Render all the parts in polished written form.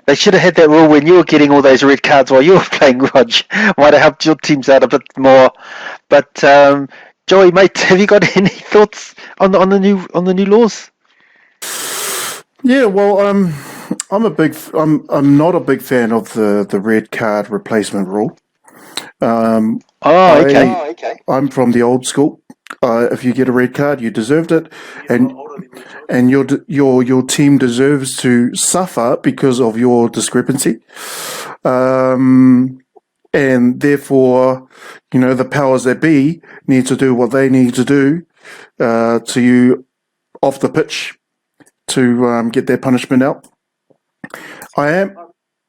They should have had that rule when you were getting all those red cards while you were playing, Rog. Might have helped your teams out a bit more. But Joey, mate, have you got any thoughts on the new laws? Yeah, well, I'm not a big fan of the red card replacement rule. Okay. I'm from the old school. If you get a red card, you deserved it, and your team deserves to suffer because of your discrepancy. And therefore, the powers that be need to do what they need to do to you off the pitch to get their punishment out. I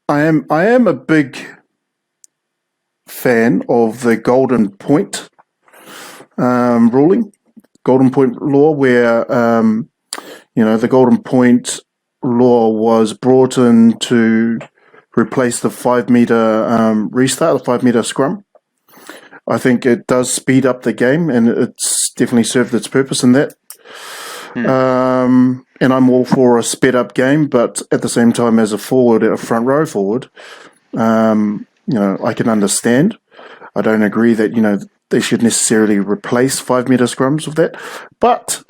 am a big fan of the golden point ruling, golden point law, where the golden point law was brought in to replace the 5 meter restart, the 5 meter scrum. I think it does speed up the game, and it's definitely served its purpose in that. And I'm all for a sped up game, but at the same time, as a forward, a front row forward, I can understand. I don't agree that they should necessarily replace 5 meter scrums with that, but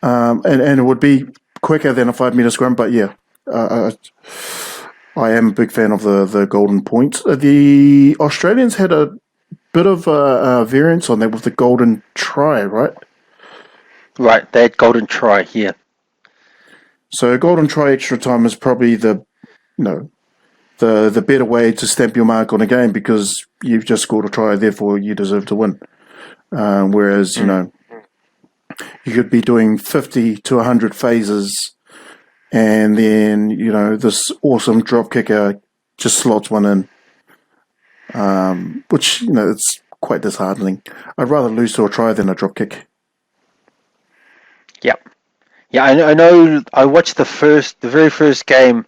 and it would be quicker than a 5 meter scrum. But yeah, I am a big fan of the golden point. The Australians had a bit of a variance on that with the golden try, right? Right, they had golden try here. So golden try extra time is probably the better way to stamp your mark on a game, because you've just scored a try, therefore you deserve to win. Whereas you could be doing 50 to 100 phases, and then this awesome drop kicker just slots one in, which it's quite disheartening. I'd rather lose to a try than a drop kick. Yep. Yeah, I know. I watched the very first game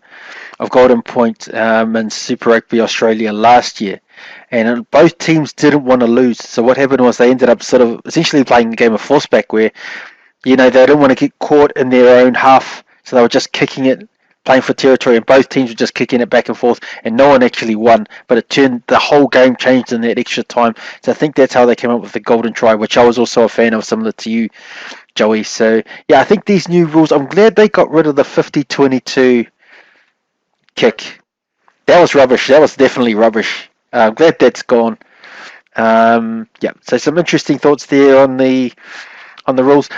of Golden Point in Super Rugby Australia last year, and both teams didn't want to lose. So what happened was they ended up sort of essentially playing a game of forceback, where they didn't want to get caught in their own half, so they were just kicking it, playing for territory, and both teams were just kicking it back and forth, and no one actually won. But the whole game changed in that extra time. So I think that's how they came up with the golden try, which I was also a fan of, similar to you, Joey. So yeah, I think these new rules, I'm glad they got rid of the 50-22 kick. That was rubbish. That was definitely rubbish. I'm glad that's gone. Yeah, so some interesting thoughts there on the rules.